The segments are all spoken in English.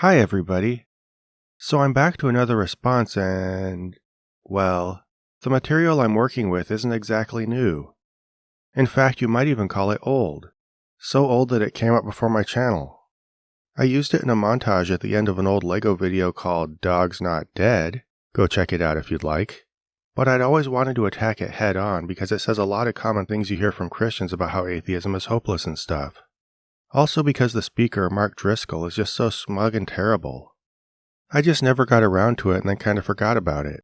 Hi everybody. So I'm back to another response and, well, the material I'm working with isn't exactly new. In fact, you might even call it old. So old that it came up before my channel. I used it in a montage at the end of an old Lego video called Dog's Not Dead. Go check it out if you'd like. But I'd always wanted to attack it head on because it says a lot of common things you hear from Christians about how atheism is hopeless and stuff. Also because the speaker, Mark Driscoll, is just so smug and terrible. I just never got around to it and then kind of forgot about it.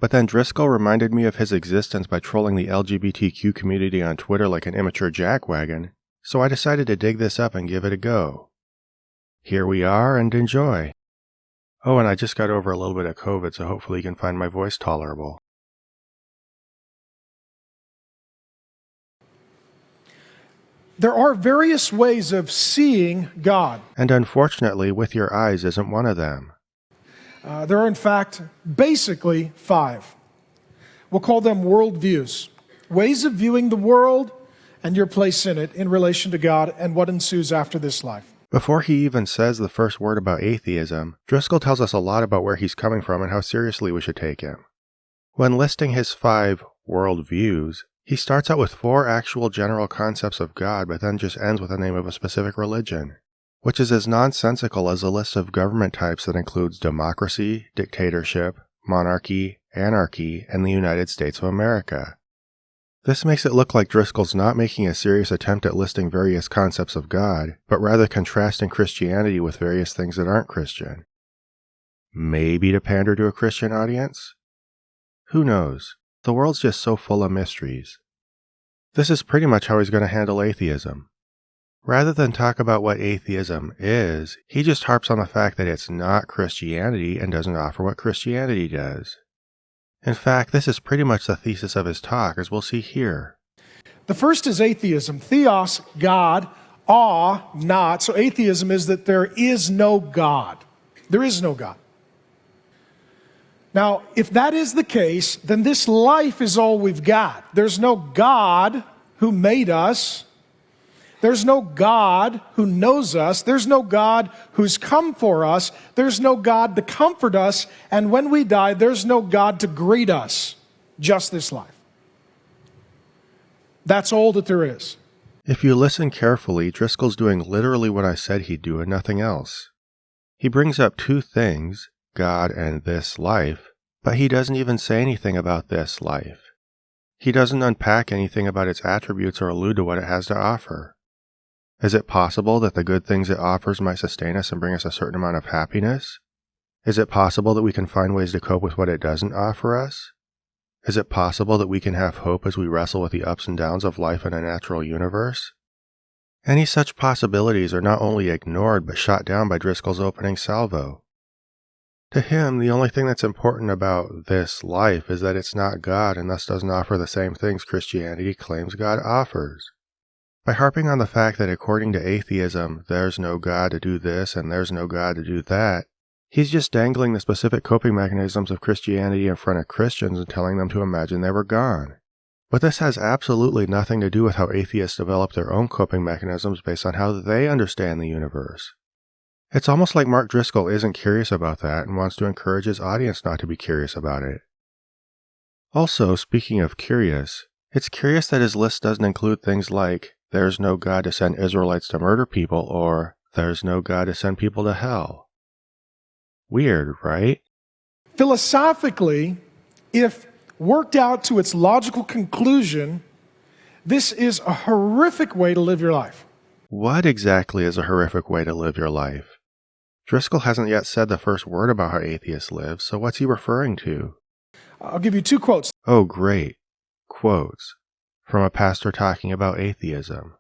But then Driscoll reminded me of his existence by trolling the LGBTQ community on Twitter like an immature jackwagon, so I decided to dig this up and give it a go. Here we are, and enjoy. Oh, and I just got over a little bit of COVID, so hopefully you can find my voice tolerable. There are various ways of seeing God. And unfortunately, with your eyes isn't one of them. There are, in fact, basically 5. We'll call them worldviews. Ways of viewing the world and your place in it in relation to God and what ensues after this life. Before he even says the first word about atheism, Driscoll tells us a lot about where he's coming from and how seriously we should take him. When listing his 5 worldviews, he starts out with 4 actual general concepts of God, but then just ends with the name of a specific religion, which is as nonsensical as a list of government types that includes democracy, dictatorship, monarchy, anarchy, and the United States of America. This makes it look like Driscoll's not making a serious attempt at listing various concepts of God, but rather contrasting Christianity with various things that aren't Christian. Maybe to pander to a Christian audience? Who knows? The world's just so full of mysteries. This is pretty much how he's going to handle atheism. Rather than talk about what atheism is, he just harps on the fact that it's not Christianity and doesn't offer what Christianity does. In fact, this is pretty much the thesis of his talk, as we'll see here. The first is atheism. Theos, God. Not. So atheism is that there is no God. There is no God. Now, if that is the case, then this life is all we've got. There's no God who made us. There's no God who knows us. There's no God who's come for us. There's no God to comfort us. And when we die, there's no God to greet us. Just this life. That's all that there is. If you listen carefully, Driscoll's doing literally what I said he'd do and nothing else. He brings up 2 things, God and this life, but he doesn't even say anything about this life. He doesn't unpack anything about its attributes or allude to what it has to offer. Is it possible that the good things it offers might sustain us and bring us a certain amount of happiness? Is it possible that we can find ways to cope with what it doesn't offer us? Is it possible that we can have hope as we wrestle with the ups and downs of life in a natural universe? Any such possibilities are not only ignored but shot down by Driscoll's opening salvo. To him, the only thing that's important about this life is that it's not God and thus doesn't offer the same things Christianity claims God offers. By harping on the fact that according to atheism, there's no God to do this and there's no God to do that, he's just dangling the specific coping mechanisms of Christianity in front of Christians and telling them to imagine they were gone. But this has absolutely nothing to do with how atheists develop their own coping mechanisms based on how they understand the universe. It's almost like Mark Driscoll isn't curious about that and wants to encourage his audience not to be curious about it. Also, speaking of curious, it's curious that his list doesn't include things like, there's no God to send Israelites to murder people, or there's no God to send people to hell. Weird, right? Philosophically, if worked out to its logical conclusion, this is a horrific way to live your life. What exactly is a horrific way to live your life? Driscoll hasn't yet said the first word about how atheists live, so what's he referring to? I'll give you 2 quotes. Oh, great. Quotes. From a pastor talking about atheism.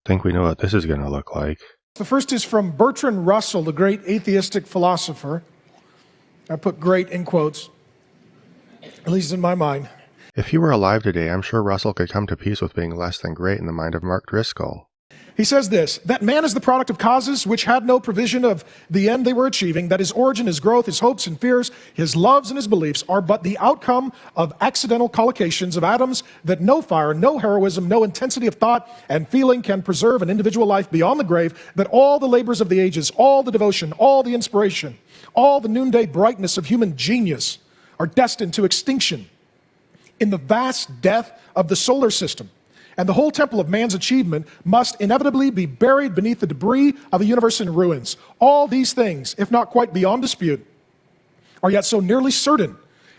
Think we know what this is going to look like. The first is from Bertrand Russell, the great atheistic philosopher. I put great in quotes, at least in my mind. If he were alive today, I'm sure Russell could come to peace with being less than great in the mind of Mark Driscoll. He says this, that man is the product of causes which had no provision of the end they were achieving, that his origin, his growth, his hopes and fears, his loves and his beliefs are but the outcome of accidental collocations of atoms, that no fire, no heroism, no intensity of thought and feeling can preserve an individual life beyond the grave, that all the labors of the ages, all the devotion, all the inspiration, all the noonday brightness of human genius are destined to extinction in the vast death of the solar system. And the whole temple of man's achievement must inevitably be buried beneath the debris of a universe in ruins. All these things, if not quite beyond dispute, are yet so nearly certain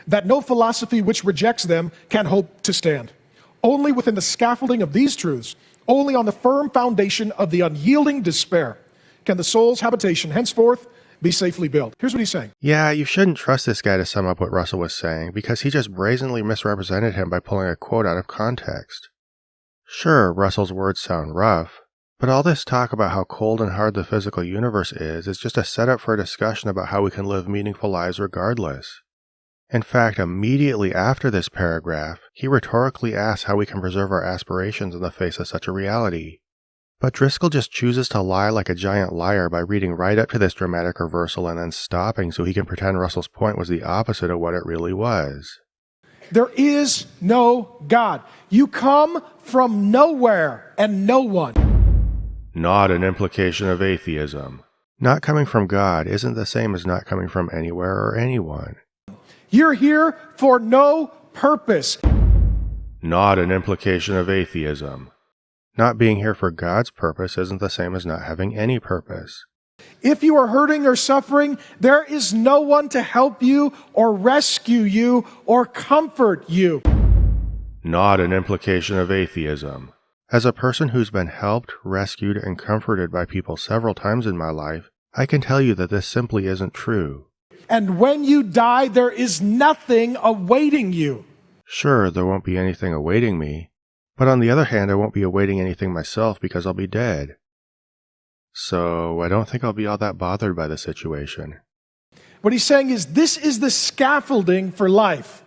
that no philosophy which rejects them can hope to stand. Only within the scaffolding of these truths, only on the firm foundation of the unyielding despair, can the soul's habitation henceforth be safely built. Here's what he's saying. Yeah, you shouldn't trust this guy to sum up what Russell was saying, because he just brazenly misrepresented him by pulling a quote out of context. Sure, Russell's words sound rough, but all this talk about how cold and hard the physical universe is just a setup for a discussion about how we can live meaningful lives regardless. In fact, immediately after this paragraph, he rhetorically asks how we can preserve our aspirations in the face of such a reality. But Driscoll just chooses to lie like a giant liar by reading right up to this dramatic reversal and then stopping so he can pretend Russell's point was the opposite of what it really was. There is no God. You come from nowhere and no one. Not an implication of atheism. Not coming from God isn't the same as not coming from anywhere or anyone. You're here for no purpose. Not an implication of atheism. Not being here for God's purpose isn't the same as not having any purpose. If you are hurting or suffering, there is no one to help you or rescue you or comfort you. Not an implication of atheism. As a person who's been helped, rescued, and comforted by people several times in my life, I can tell you that this simply isn't true. And when you die, there is nothing awaiting you. Sure, there won't be anything awaiting me, but on the other hand, I won't be awaiting anything myself because I'll be dead. So I don't think I'll be all that bothered by the situation. What he's saying is this is the scaffolding for life.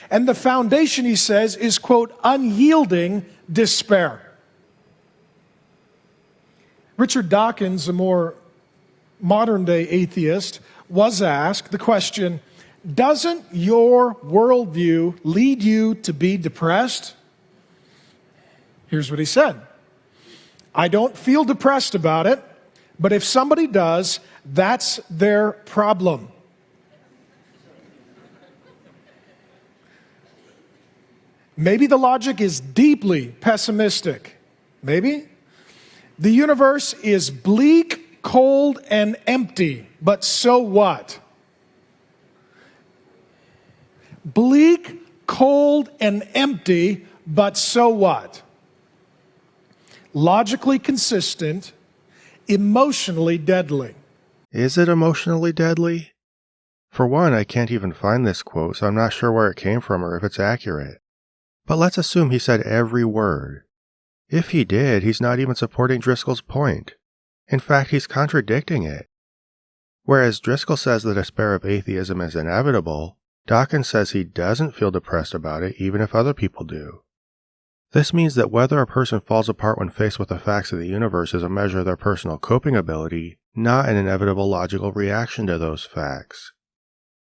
And the foundation, he says, is, quote, unyielding despair. Richard Dawkins, a more modern-day atheist, was asked the question, doesn't your worldview lead you to be depressed? Here's what he said. I don't feel depressed about it, but if somebody does, that's their problem. Maybe the logic is deeply pessimistic. Maybe. The universe is bleak, cold, and empty, but so what? Bleak, cold, and empty, but so what? Logically consistent, emotionally deadly. Is it emotionally deadly? For one, I can't even find this quote, so I'm not sure where it came from or if it's accurate. But let's assume he said every word. If he did, he's not even supporting Driscoll's point. In fact, he's contradicting it. Whereas Driscoll says the despair of atheism is inevitable, Dawkins says he doesn't feel depressed about it even if other people do. This means that whether a person falls apart when faced with the facts of the universe is a measure of their personal coping ability, not an inevitable logical reaction to those facts.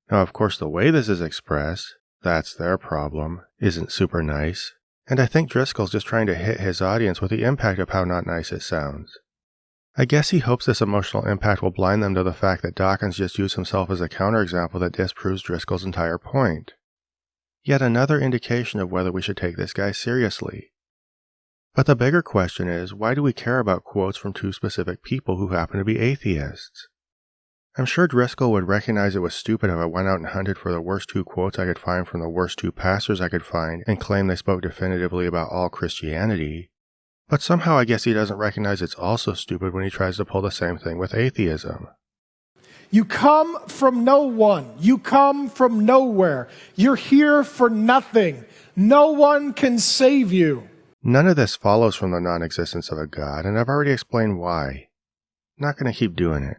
Now, of course, the way this is expressed, that's their problem, isn't super nice, and I think Driscoll's just trying to hit his audience with the impact of how not nice it sounds. I guess he hopes this emotional impact will blind them to the fact that Dawkins just used himself as a counterexample that disproves Driscoll's entire point. Yet another indication of whether we should take this guy seriously. But the bigger question is, why do we care about quotes from two specific people who happen to be atheists? I'm sure Driscoll would recognize it was stupid if I went out and hunted for the worst two quotes I could find from the worst two pastors I could find and claimed they spoke definitively about all Christianity. But somehow I guess he doesn't recognize it's also stupid when he tries to pull the same thing with atheism. You come from no one. You come from nowhere. You're here for nothing. No one can save you. None of this follows from the non-existence of a God, and I've already explained why. Not going to keep doing it.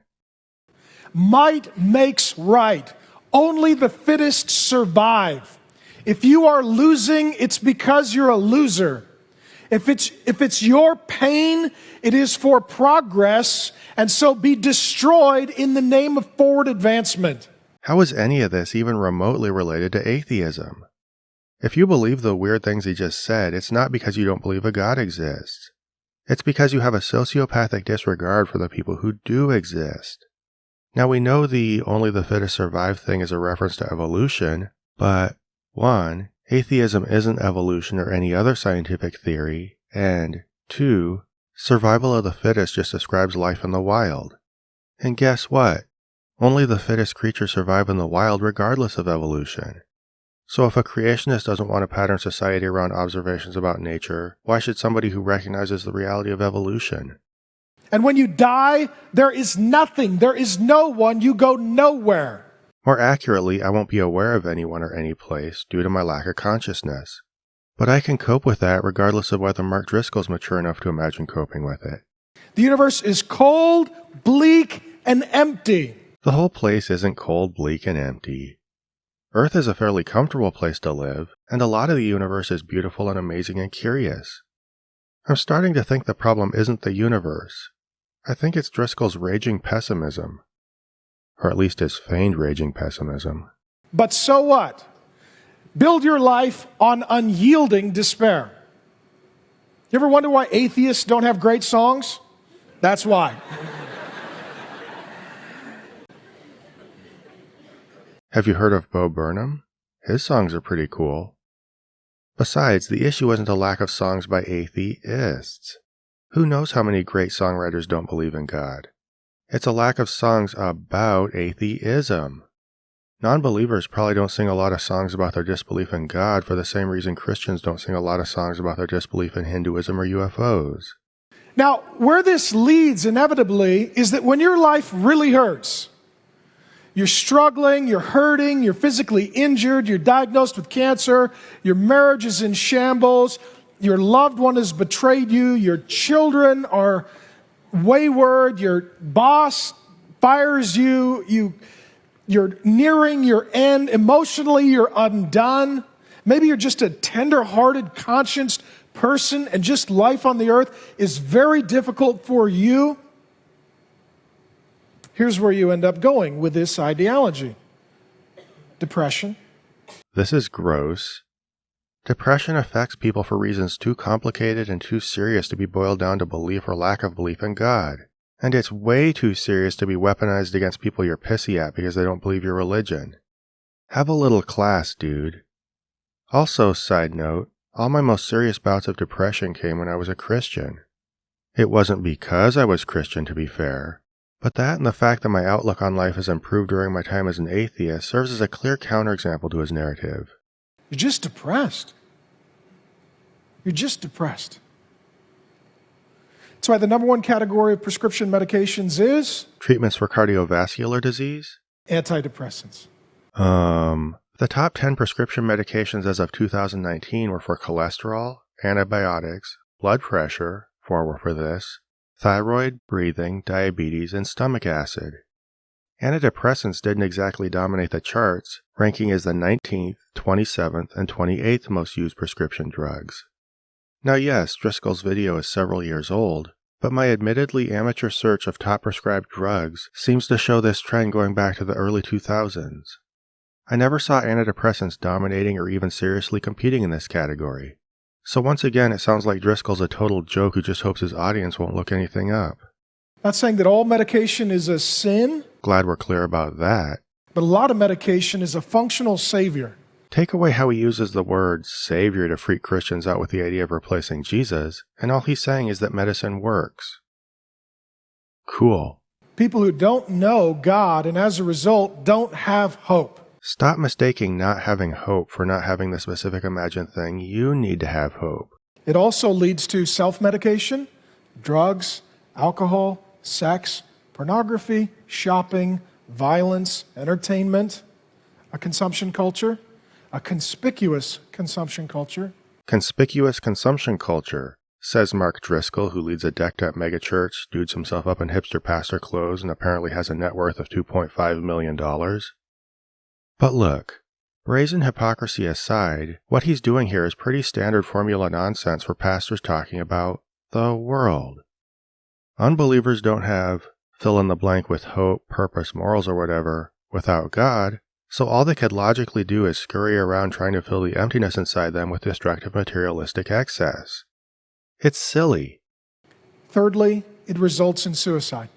Might makes right. Only the fittest survive. If you are losing, it's because you're a loser. If it's your pain, it is for progress, and so be destroyed in the name of forward advancement. How is any of this even remotely related to atheism? If you believe the weird things he just said, it's not because you don't believe a God exists. It's because you have a sociopathic disregard for the people who do exist. Now we know the only the fittest survive thing is a reference to evolution, but 1. Atheism isn't evolution or any other scientific theory, and 2. Survival of the fittest just describes life in the wild. And guess what? Only the fittest creatures survive in the wild regardless of evolution. So if a creationist doesn't want to pattern society around observations about nature, why should somebody who recognizes the reality of evolution? And when you die, there is nothing, there is no one, you go nowhere. More accurately, I won't be aware of anyone or any place due to my lack of consciousness. But I can cope with that regardless of whether Mark Driscoll's mature enough to imagine coping with it. The universe is cold, bleak, and empty. The whole place isn't cold, bleak, and empty. Earth is a fairly comfortable place to live, and a lot of the universe is beautiful and amazing and curious. I'm starting to think the problem isn't the universe. I think it's Driscoll's raging pessimism. Or at least his feigned raging pessimism. But so what? Build your life on unyielding despair. You ever wonder why atheists don't have great songs? That's why. Have you heard of Bo Burnham? His songs are pretty cool. Besides, the issue isn't a lack of songs by atheists. Who knows how many great songwriters don't believe in God? It's a lack of songs about atheism. Non-believers probably don't sing a lot of songs about their disbelief in God for the same reason Christians don't sing a lot of songs about their disbelief in Hinduism or UFOs. Now, where this leads inevitably is that when your life really hurts, you're struggling, you're hurting, you're physically injured, you're diagnosed with cancer, your marriage is in shambles, your loved one has betrayed you, your children are wayward, your boss fires you, you're nearing your end, emotionally you're undone. Maybe you're just a tender-hearted, conscienced person and just life on the earth is very difficult for you. Here's where you end up going with this ideology. Depression. This is gross. Depression affects people for reasons too complicated and too serious to be boiled down to belief or lack of belief in God. And it's way too serious to be weaponized against people you're pissy at because they don't believe your religion. Have a little class, dude. Also, side note, all my most serious bouts of depression came when I was a Christian. It wasn't because I was Christian, to be fair. But that and the fact that my outlook on life has improved during my time as an atheist serves as a clear counterexample to his narrative. You're just depressed. You're just depressed. That's why the number one category of prescription medications is? Treatments for cardiovascular disease? Antidepressants. The top 10 prescription medications as of 2019 were for cholesterol, antibiotics, blood pressure, 4 were for this, thyroid, breathing, diabetes, and stomach acid. Antidepressants didn't exactly dominate the charts, ranking as the 19th, 27th, and 28th most used prescription drugs. Now yes, Driscoll's video is several years old, but my admittedly amateur search of top prescribed drugs seems to show this trend going back to the early 2000s. I never saw antidepressants dominating or even seriously competing in this category. So once again, it sounds like Driscoll's a total joke who just hopes his audience won't look anything up. Not saying that all medication is a sin. Glad we're clear about that. But a lot of medication is a functional savior. Take away how he uses the word savior to freak Christians out with the idea of replacing Jesus, and all he's saying is that medicine works. Cool. People who don't know God and as a result don't have hope. Stop mistaking not having hope for not having the specific imagined thing. You need to have hope. It also leads to self-medication, drugs, alcohol, sex, pornography, shopping, violence, entertainment, a consumption culture, a conspicuous consumption culture. Conspicuous consumption culture, says Mark Driscoll, who leads a decked-up megachurch, dudes himself up in hipster pastor clothes, and apparently has a net worth of $2.5 million. But look, Brazen hypocrisy aside, what he's doing here is pretty standard formula nonsense for pastors talking about the world. Unbelievers don't have fill in the blank with hope, purpose, morals, or whatever without God, so all they could logically do is scurry around trying to fill the emptiness inside them with destructive materialistic excess. It's silly. Thirdly, it results in suicide.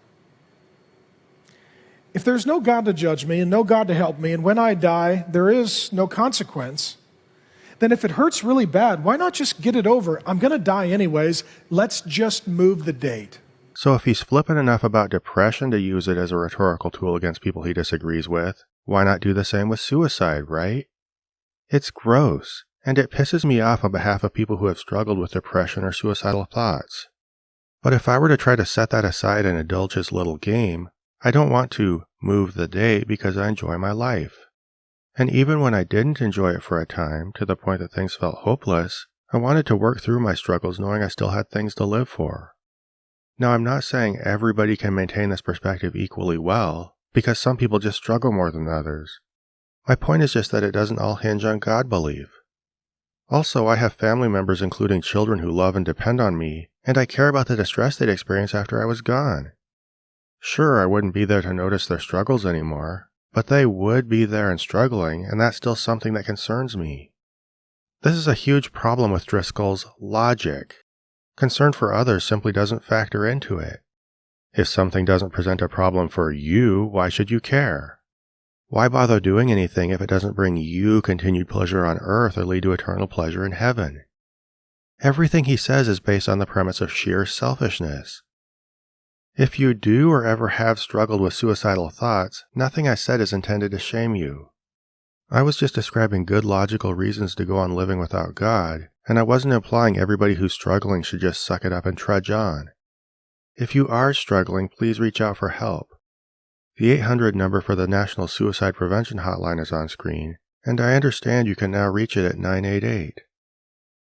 If there's no God to judge me and no God to help me, and when I die, there is no consequence, then if it hurts really bad, why not just get it over? I'm going to die anyways. Let's just move the date. So if he's flippant enough about depression to use it as a rhetorical tool against people he disagrees with, why not do the same with suicide, right? It's gross, and it pisses me off on behalf of people who have struggled with depression or suicidal thoughts. But if I were to try to set that aside and indulge his little game, I don't want to move the date because I enjoy my life. And even when I didn't enjoy it for a time, to the point that things felt hopeless, I wanted to work through my struggles knowing I still had things to live for. Now, I'm not saying everybody can maintain this perspective equally well, because some people just struggle more than others. My point is just that it doesn't all hinge on God belief. Also, I have family members, including children, who love and depend on me, and I care about the distress they'd experience after I was gone. Sure, I wouldn't be there to notice their struggles anymore, but they would be there and struggling, and that's still something that concerns me. This is a huge problem with Driscoll's logic. Concern for others simply doesn't factor into it. If something doesn't present a problem for you, why should you care? Why bother doing anything if it doesn't bring you continued pleasure on earth or lead to eternal pleasure in heaven? Everything he says is based on the premise of sheer selfishness. If you do or ever have struggled with suicidal thoughts, nothing I said is intended to shame you. I was just describing good logical reasons to go on living without God, and I wasn't implying everybody who's struggling should just suck it up and trudge on. If you are struggling, please reach out for help. The 800 number for the National Suicide Prevention Hotline is on screen, and I understand you can now reach it at 988.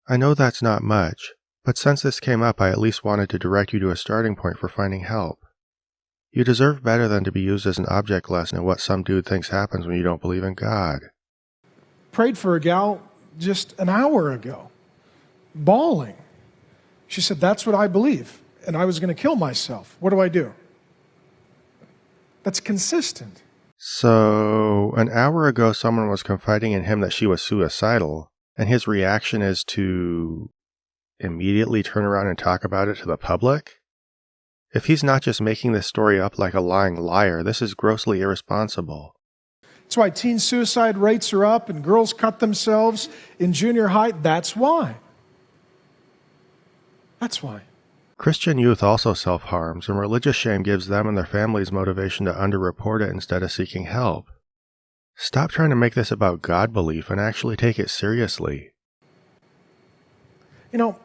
I know that's not much, but since this came up, I at least wanted to direct you to a starting point for finding help. You deserve better than to be used as an object lesson in what some dude thinks happens when you don't believe in God. Prayed for a gal just an hour ago, bawling. She said, that's what I believe, and I was going to kill myself. What do I do? That's consistent. So, an hour ago someone was confiding in him that she was suicidal, and his reaction is to immediately turn around and talk about it to the public? If he's not just making this story up like a lying liar, this is grossly irresponsible. That's why teen suicide rates are up and girls cut themselves in junior high. That's why. That's why. Christian youth also self-harms, and religious shame gives them and their families motivation to underreport it instead of seeking help. Stop trying to make this about God belief and actually take it seriously. You know,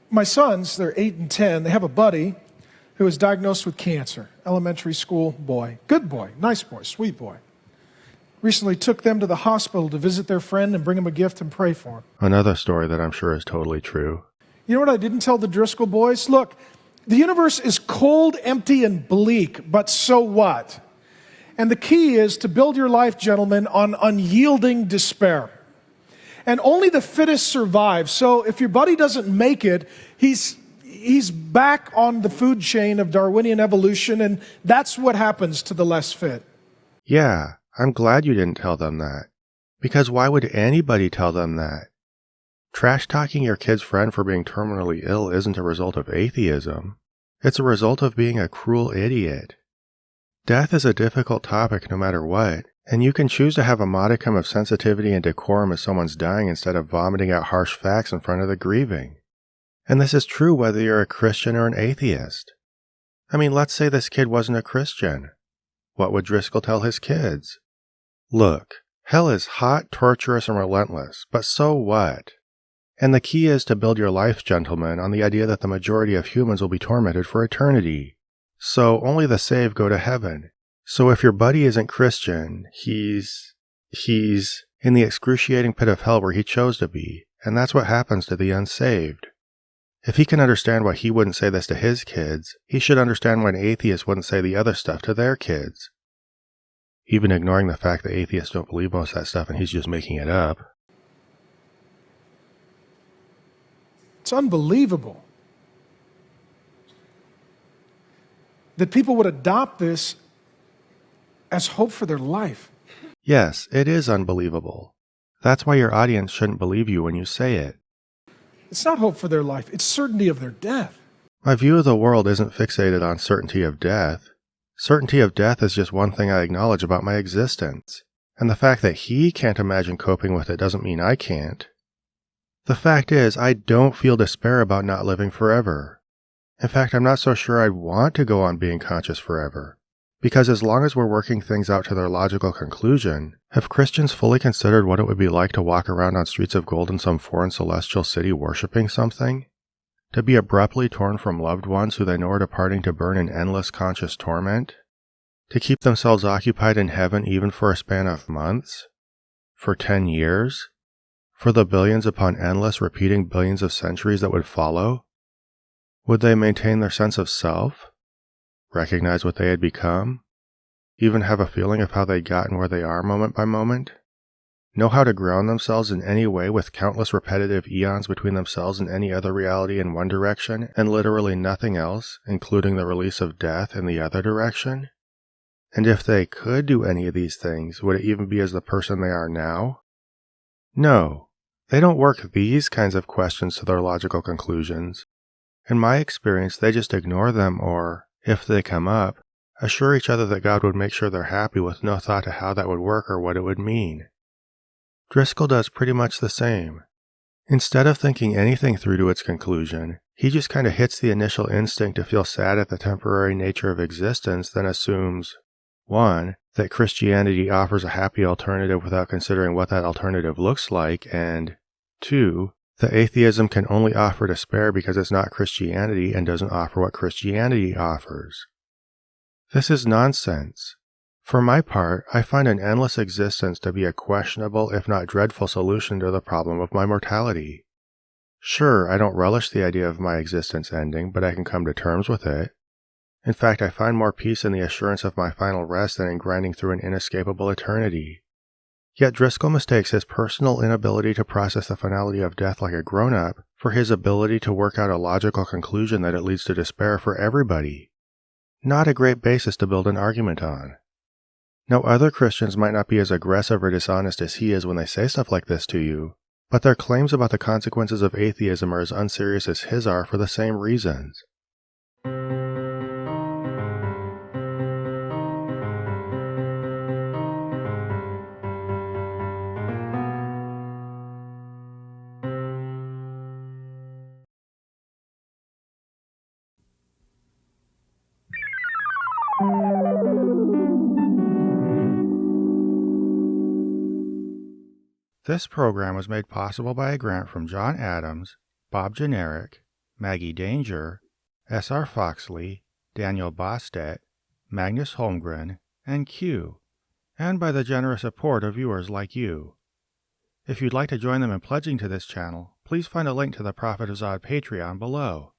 my sons, they're 8 and 10, they have a buddy who was diagnosed with cancer. Elementary school boy. Good boy, nice boy, sweet boy. Recently took them to the hospital to visit their friend and bring him a gift and pray for him. Another story that I'm sure is totally true. You know what I didn't tell the Driscoll boys? Look, the universe is cold, empty, and bleak, but so what? And the key is to build your life, gentlemen, on unyielding despair. And only the fittest survive. So if your buddy doesn't make it, he's back on the food chain of Darwinian evolution, and that's what happens to the less fit. Yeah, I'm glad you didn't tell them that. Because why would anybody tell them that? Trash-talking your kid's friend for being terminally ill isn't a result of atheism. It's a result of being a cruel idiot. Death is a difficult topic no matter what, and you can choose to have a modicum of sensitivity and decorum as someone's dying instead of vomiting out harsh facts in front of the grieving. And this is true whether you're a Christian or an atheist. I mean, let's say this kid wasn't a Christian. What would Driscoll tell his kids? Look, hell is hot, torturous, and relentless, but so what? And the key is to build your life, gentlemen, on the idea that the majority of humans will be tormented for eternity. So only the saved go to heaven. So if your buddy isn't Christian, he's in the excruciating pit of hell where he chose to be, and that's what happens to the unsaved. If he can understand why he wouldn't say this to his kids, he should understand why an atheist wouldn't say the other stuff to their kids. even ignoring the fact that atheists don't believe most of that stuff and he's just making it up. It's unbelievable that people would adopt this as hope for their life. Yes, it is unbelievable. That's why your audience shouldn't believe you when you say it. It's not hope for their life, it's certainty of their death. My view of the world isn't fixated on certainty of death. Certainty of death is just one thing I acknowledge about my existence. And the fact that he can't imagine coping with it doesn't mean I can't. The fact is, I don't feel despair about not living forever. In fact, I'm not so sure I'd want to go on being conscious forever. Because as long as we're working things out to their logical conclusion, have Christians fully considered what it would be like to walk around on streets of gold in some foreign celestial city worshipping something? To be abruptly torn from loved ones who they know are departing to burn in endless conscious torment? To keep themselves occupied in heaven even for a span of months? For 10 years? For the billions upon endless repeating billions of centuries that would follow? Would they maintain their sense of self? Recognize what they had become? Even have a feeling of how they'd gotten where they are moment by moment? Know how to ground themselves in any way with countless repetitive eons between themselves and any other reality in one direction and literally nothing else, including the release of death in the other direction? And if they could do any of these things, would it even be as the person they are now? No, they don't work these kinds of questions to their logical conclusions. In my experience, they just ignore them or, if they come up, assure each other that God would make sure they're happy with no thought to how that would work or what it would mean. Driscoll does pretty much the same. Instead of thinking anything through to its conclusion, he just kind of hits the initial instinct to feel sad at the temporary nature of existence, then assumes, 1, that Christianity offers a happy alternative without considering what that alternative looks like, and 2, that atheism can only offer despair because it's not Christianity and doesn't offer what Christianity offers. This is nonsense. For my part, I find an endless existence to be a questionable, if not dreadful, solution to the problem of my mortality. Sure, I don't relish the idea of my existence ending, but I can come to terms with it. In fact, I find more peace in the assurance of my final rest than in grinding through an inescapable eternity. Yet Driscoll mistakes his personal inability to process the finality of death like a grown-up for his ability to work out a logical conclusion that it leads to despair for everybody. Not a great basis to build an argument on. Now, other Christians might not be as aggressive or dishonest as he is when they say stuff like this to you, but their claims about the consequences of atheism are as unserious as his are for the same reasons. This program was made possible by a grant from John Adams, Bob Generic, Maggie Danger, S.R. Foxley, Daniel Bostedt, Magnus Holmgren, and Q, and by the generous support of viewers like you. If you'd like to join them in pledging to this channel, please find a link to the Prophet of Zod Patreon below.